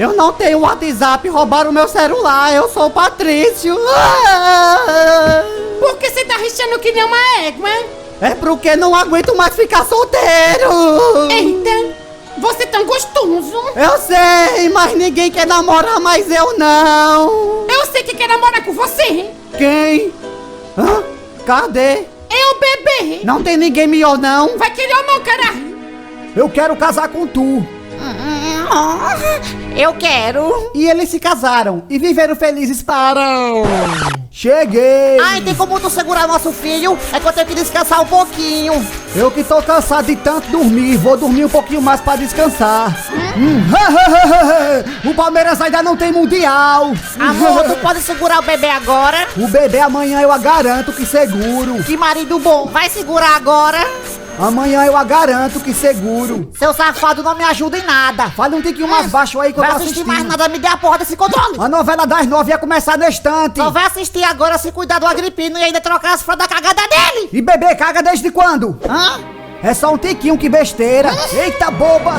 Eu não tenho WhatsApp, roubaram meu celular, eu sou o Patrício. Por que você tá rixando que nem uma égua? É porque não aguento mais ficar solteiro. Eita, você é tão gostoso. Eu sei, mas ninguém quer namorar, mas eu não. Eu sei que quer namorar com você. Quem? Hã? Cadê? Eu, bebê. Não tem ninguém melhor não. Vai querer ou não, caralho? Eu quero casar com tu. Eu quero. E eles se casaram e viveram felizes para... Cheguei! Ai, tem como tu segurar nosso filho? É que eu tenho que descansar um pouquinho. Eu que tô cansado de tanto dormir, vou dormir um pouquinho mais pra descansar. O Palmeiras ainda não tem mundial. Amor, tu pode segurar o bebê agora? O bebê amanhã eu a garanto que seguro. Que marido bom, vai segurar agora? Amanhã eu a garanto que seguro. Seu safado não me ajuda em nada. Fala um tiquinho mais baixo aí que eu Vai tô assistir assistindo. mais nada, me dê a porra desse controle. A novela das 9 ia começar no instante. Só vai assistir agora se cuidar do Agripino e ainda trocar as fraldas da cagada dele. E bebê caga desde quando? Hã? É só um tiquinho, que besteira. Eita boba.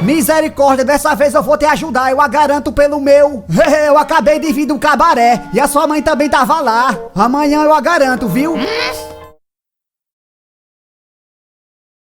Misericórdia, dessa vez eu vou te ajudar, eu a garanto pelo meu. Eu acabei de vir do cabaré e a sua mãe também tava lá. Amanhã eu a garanto, viu?